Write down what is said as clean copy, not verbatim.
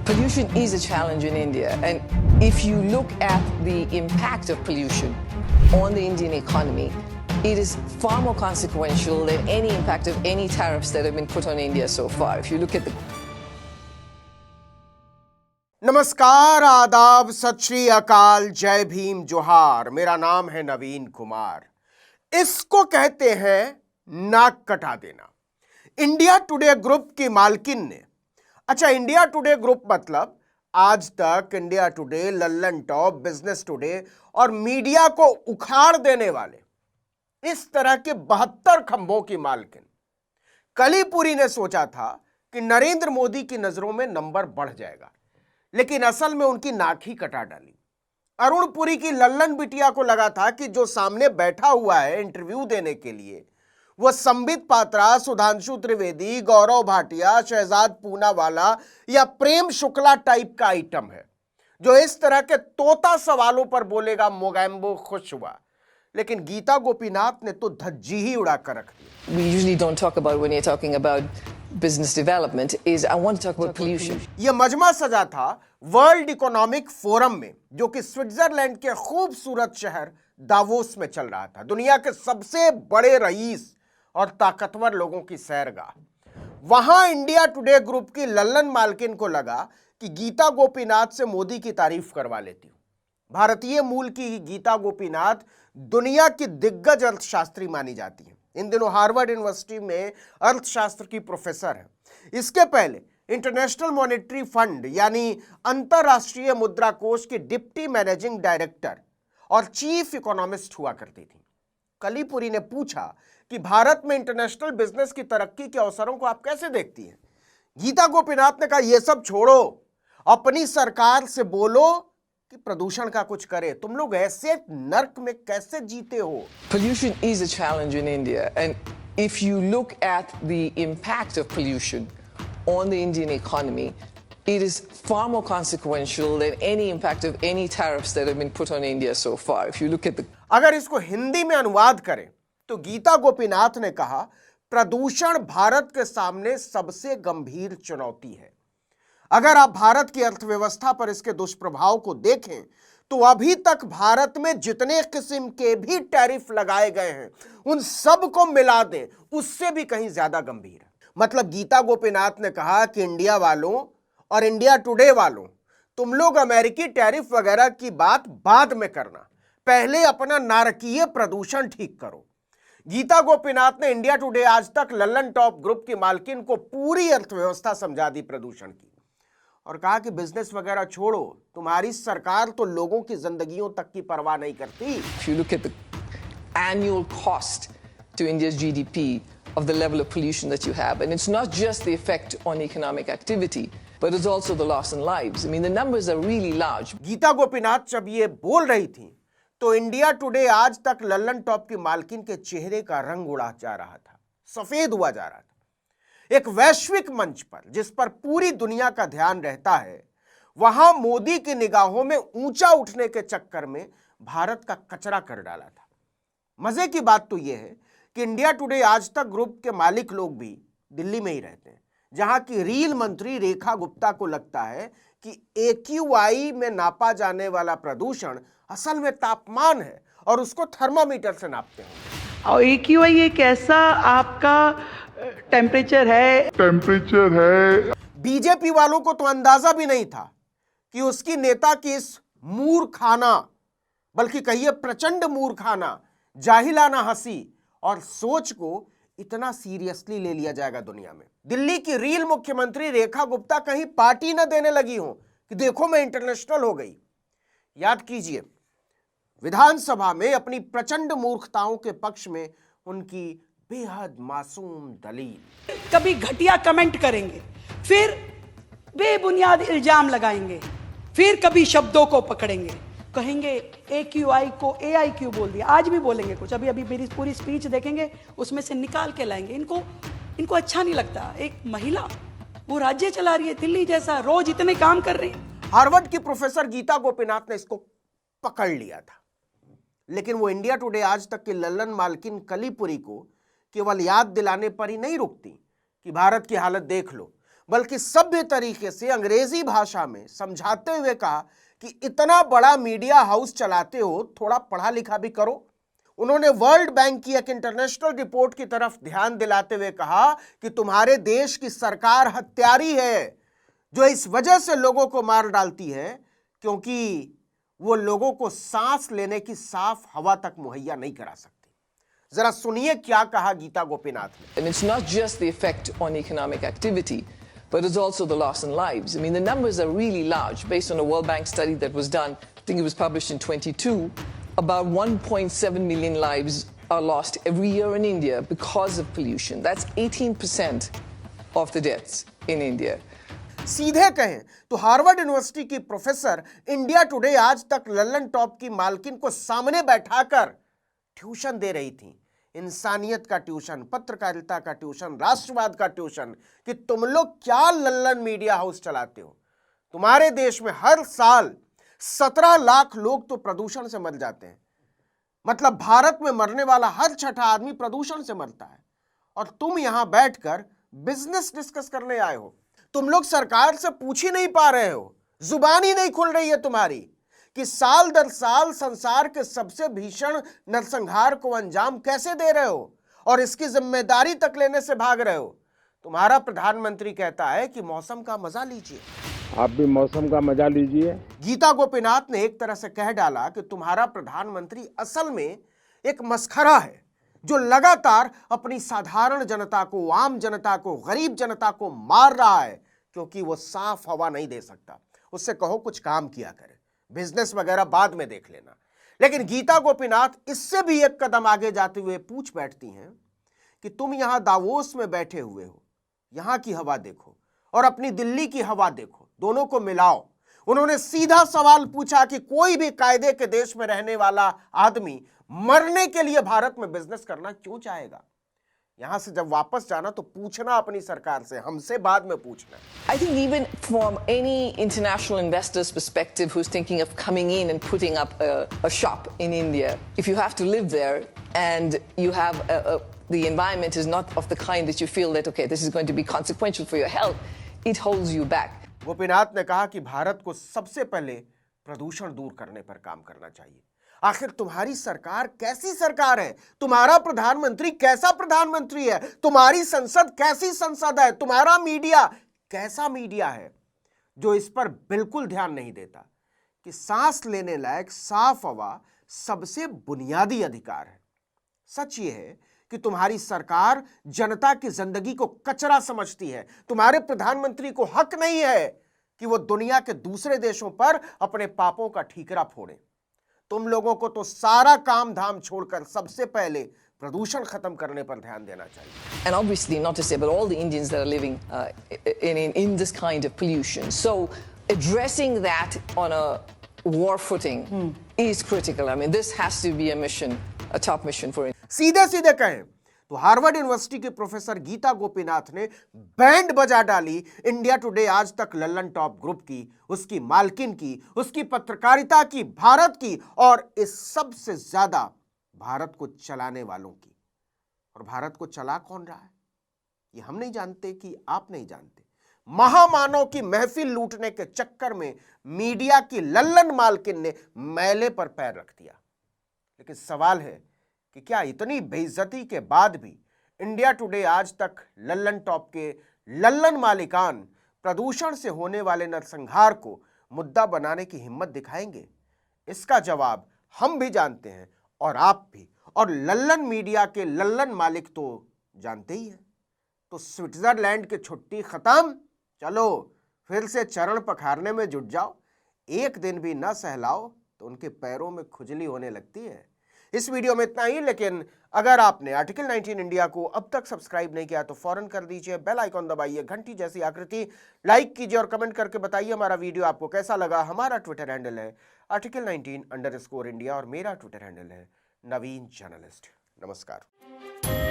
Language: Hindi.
Pollution is a challenge in India, and if you look at the impact of pollution on the Indian economy, it is far more consequential than any impact of any tariffs that have been put on India so far. If you look at the नमस्कार, आदाब, सत श्री अकाल, जय भीम, जोहार। मेरा नाम है नवीन कुमार। इसको कहते हैं नाक कटा देना। इंडिया टुडे ग्रुप की मालकिन ने, अच्छा, इंडिया टुडे ग्रुप मतलब आज तक India today, Lallan top, business today और मीडिया को उखाड़ देने वाले इस तरह के 72 खंभों की मालकिन कलीपुरी ने सोचा था कि नरेंद्र मोदी की नजरों में नंबर बढ़ जाएगा, लेकिन असल में उनकी नाक ही कटा डाली। अरुण पुरी की लल्लन बिटिया को लगा था कि जो सामने बैठा हुआ है इंटरव्यू देने के लिए वो संबित पात्रा, सुधांशु त्रिवेदी, गौरव भाटिया, शहजाद पूनावाला या प्रेम शुक्ला टाइप का आइटम है जो इस तरह के तोता सवालों पर बोलेगा। मोगैम्बो खुश हुआ, लेकिन गीता गोपीनाथ ने तो धज्जी ही उड़ा कर रख दी। we usually don't talk about when you're talking about business development is I want to talk about pollution. यह मजमा सजा था वर्ल्ड इकोनॉमिक फोरम में, जो कि स्विट्जरलैंड के खूबसूरत शहर दावोस में चल रहा था। दुनिया के सबसे बड़े रईस और ताकतवर लोगों की सैरगाह। वहां इंडिया टुडे ग्रुप की लल्लन मालकिन को लगा कि गीता गोपीनाथ से मोदी की तारीफ करवा लेती हूं। भारतीय मूल की गीता गोपीनाथ दुनिया की दिग्गज अर्थशास्त्री मानी जाती हैं। इन दिनों हार्वर्ड यूनिवर्सिटी में अर्थशास्त्र की प्रोफेसर है। इसके पहले इंटरनेशनल मॉनेटरी फंड यानी अंतरराष्ट्रीय मुद्रा कोष की डिप्टी मैनेजिंग डायरेक्टर और चीफ इकोनॉमिस्ट हुआ करती थी। कलीपुरी ने पूछा कि भारत में इंटरनेशनल बिजनेस की तरक्की के अवसरों को आप कैसे देखती हैं? गीता गोपीनाथ ने कहा, यह सब छोड़ो, अपनी सरकार से बोलो कि प्रदूषण का कुछ करे। तुम लोग ऐसे नर्क में कैसे जीते हो? Pollution is a challenge in India, and if you look at the impact of pollution on the Indian economy, it is far more consequential than any impact of any tariffs that have been put on India so far. If you look at the अगर इसको हिंदी में अनुवाद करें तो गीता गोपीनाथ ने कहा, प्रदूषण भारत के सामने सबसे गंभीर चुनौती है। अगर आप भारत की अर्थव्यवस्था पर इसके दुष्प्रभाव को देखें तो अभी तक भारत में जितने किस्म के भी टैरिफ लगाए गए हैं उन सब को मिला दें, उससे भी कहीं ज्यादा गंभीर है। मतलब गीता गोपीनाथ ने कहा कि इंडिया वालों और इंडिया टुडे वालों, तुम लोग अमेरिकी टैरिफ वगैरह की बात बाद में करना, पहले अपना नारकीय प्रदूषण ठीक करो। गीता गोपीनाथ ने इंडिया टुडे आज तक लल्लन टॉप ग्रुप की मालकिन को पूरी अर्थव्यवस्था समझा दी प्रदूषण की, और कहा कि बिजनेस वगैरह छोड़ो, तुम्हारी सरकार तो लोगों की जिंदगियों तक की परवाह नहीं करती। if you look at the annual cost to India's GDP of the level of pollution that you have, and it's not just the effect on economic activity, but it's also the loss in lives. I mean, the numbers are really large. Gita Gopinath जब ये बोल रही थी तो इंडिया टुडे आज तक लल्लन टॉप की मालकिन के चेहरे का रंग उड़ा जा रहा था, सफेद हुआ जा रहा था। एक वैश्विक मंच पर जिस पर पूरी दुनिया का ध्यान रहता है, वहां मोदी की निगाहों में ऊंचा उठने के चक्कर में भारत का कचरा कर डाला था। मजे की बात तो यह है कि इंडिया टुडे आज तक ग्रुप के मालिक लोग भी दिल्ली में ही रहते हैं, जहां की रील मंत्री रेखा गुप्ता को लगता है कि AQI में नापा जाने वाला प्रदूषण असल में तापमान है और उसको थर्मामीटर से नापते हैं। और AQI एक ऐसा आपका टेम्परेचर है। बीजेपी वालों को तो अंदाजा भी नहीं था कि उसकी नेता की इस मूर्खाना, बल्कि कहिए प्रचंड मूर्खाना, जाहिलाना हंसी और सोच को इतना सीरियसली ले लिया जाएगा दुनिया में। दिल्ली की रील मुख्यमंत्री रेखा गुप्ता कहीं पार्टी न देने लगी हो कि देखो मैं इंटरनेशनल हो गई। याद कीजिए, विधानसभा में अपनी प्रचंड मूर्खताओं के पक्ष में उनकी बेहद मासूम दलील। कभी घटिया कमेंट करेंगे, फिर बेबुनियाद इल्जाम लगाएंगे, फिर कभी शब्दों को पकड़ेंगे, कहेंगे AQI को AIQ बोल दिया। आज भी बोलेंगे कुछ, अभी मेरी पूरी स्पीच देखेंगे, उसमें से निकाल के लाएंगे। इनको अच्छा नहीं लगता। एक महिला वो राज्य चला रही है, दिल्ली जैसा, रोज इतने काम कर रही है। हार्वर्ड की प्रोफेसर गीता गोपीनाथ ने इसको पकड़ लिया था, लेकिन वो इंडिया टुडे आज तक की लल्लन मालकिन कलीपुरी को केवल याद दिलाने पर ही नहीं रुकती कि भारत की हालत देख लो, बल्कि सभ्य तरीके से अंग्रेजी भाषा में समझाते हुए कहा कि इतना बड़ा मीडिया हाउस चलाते हो, थोड़ा पढ़ा लिखा भी करो। उन्होंने वर्ल्ड बैंक की एक इंटरनेशनल रिपोर्ट की तरफ ध्यान दिलाते हुए कहा कि तुम्हारे देश की सरकार हत्यारी है, जो इस वजह से लोगों को मार डालती है क्योंकि वो लोगों को सांस लेने की साफ हवा तक मुहैया नहीं करा सकती। जरा सुनिए क्या कहा गीता गोपीनाथ ने। And it's not just the effect on economic activity, but it's also the loss in lives. I mean, the numbers are really large. Based on a World Bank study that was done, I think it was published in 22, about 1.7 million lives are lost every year in India because of pollution. That's 18% of the deaths in India. सीधे कहें तो हार्वर्ड यूनिवर्सिटी की प्रोफेसर इंडिया टुडे आज तक लल्लन टॉप की मालकिन को सामने बैठाकर ट्यूशन दे रही थी। इंसानियत का ट्यूशन, पत्रकारिता का ट्यूशन, राष्ट्रवाद का ट्यूशन कि तुम लोग क्या लल्लन मीडिया हाउस चलाते हो। तुम्हारे देश में हर साल 17 लाख लोग तो प्रदूषण से मर जाते हैं। मतलब भारत में मरने वाला हर छठा आदमी प्रदूषण से मरता है, और तुम यहां बैठकर बिजनेस डिस्कस करने आए हो। तुम लोग सरकार से पूछ ही नहीं पा रहे हो, जुबान ही नहीं खुल रही है तुम्हारी कि साल दर साल संसार के सबसे भीषण नरसंहार को अंजाम कैसे दे रहे हो और इसकी जिम्मेदारी तक लेने से भाग रहे हो। तुम्हारा प्रधानमंत्री कहता है कि मौसम का मजा लीजिए, आप भी मौसम का मजा लीजिए। गीता गोपीनाथ ने एक तरह से कह डाला कि तुम्हारा प्रधानमंत्री असल में एक मस्खरा है जो लगातार अपनी साधारण जनता को, आम जनता को, गरीब जनता को मार रहा है क्योंकि वो साफ हवा नहीं दे सकता। उससे कहो कुछ काम किया करे, बिजनेस वगैरह बाद में देख लेना। लेकिन गीता गोपीनाथ इससे भी एक कदम आगे जाते हुए पूछ बैठती हैं कि तुम यहां दावोस में बैठे हुए हो, यहां की हवा देखो और अपनी दिल्ली की हवा देखो, दोनों को मिलाओ। उन्होंने सीधा सवाल पूछा कि कोई भी कायदे के देश में रहने वाला आदमी मरने के लिए भारत में बिजनेस करना क्यों चाहेगा। यहां से जब वापस जाना तो पूछना अपनी सरकार से, हमसे बाद में पूछना। I think even from any international investor's perspective who's thinking of coming in and putting up a shop in India, if you have to live there and you have the environment is not of the kind that you feel that, okay, this is going to be consequential for your health, it holds you back. Gopinath ने कहा कि भारत को सबसे पहले प्रदूषण दूर करने पर काम करना चाहिए। आखिर तुम्हारी सरकार कैसी सरकार है, तुम्हारा प्रधानमंत्री कैसा प्रधानमंत्री है, तुम्हारी संसद कैसी संसद है, तुम्हारा मीडिया कैसा मीडिया है जो इस पर बिल्कुल ध्यान नहीं देता कि सांस लेने लायक साफ हवा सबसे बुनियादी अधिकार है। सच ये है कि तुम्हारी सरकार जनता की जिंदगी को कचरा समझती है। तुम्हारे प्रधानमंत्री को हक नहीं है कि वो दुनिया के दूसरे देशों पर अपने पापों का ठीकरा फोड़े। तुम लोगों को तो सारा काम धाम छोड़कर सबसे पहले प्रदूषण खत्म करने पर ध्यान देना चाहिए। And obviously, not to say, but all the Indians that are living in this kind of pollution. So addressing that on a war footing is critical. I mean, this has to be a mission, a top mission for India. सीधे सीधे कहें तो हार्वर्ड यूनिवर्सिटी के प्रोफेसर गीता गोपीनाथ ने बैंड बजा डाली इंडिया टुडे आज तक लल्लन टॉप ग्रुप की, उसकी मालकिन की, उसकी पत्रकारिता की, भारत की और इस सबसे ज्यादा भारत को चलाने वालों की। और भारत को चला कौन रहा है ये हम नहीं जानते कि आप नहीं जानते। महामानव की महफिल लूटने के चक्कर में मीडिया की लल्लन मालकिन ने मैले पर पैर रख दिया। लेकिन सवाल है कि क्या इतनी बेइज्जती के बाद भी इंडिया टुडे आज तक लल्लन टॉप के लल्लन मालिकान प्रदूषण से होने वाले नरसंहार को मुद्दा बनाने की हिम्मत दिखाएंगे? इसका जवाब हम भी जानते हैं और आप भी, और लल्लन मीडिया के लल्लन मालिक तो जानते ही हैं। तो स्विट्जरलैंड की छुट्टी खत्म, चलो फिर से चरण पखारने में जुट जाओ। एक दिन भी न सहलाओ तो उनके पैरों में खुजली होने लगती है। इस वीडियो में इतना ही, लेकिन अगर आपने आर्टिकल 19 इंडिया को अब तक सब्सक्राइब नहीं किया तो फौरन कर दीजिए, बेल आइकॉन दबाइए, घंटी जैसी आकृति लाइक कीजिए और कमेंट करके बताइए हमारा वीडियो आपको कैसा लगा। हमारा ट्विटर हैंडल है आर्टिकल 19_इंडिया और मेरा ट्विटर हैंडल है नवीन जर्नलिस्ट। नमस्कार।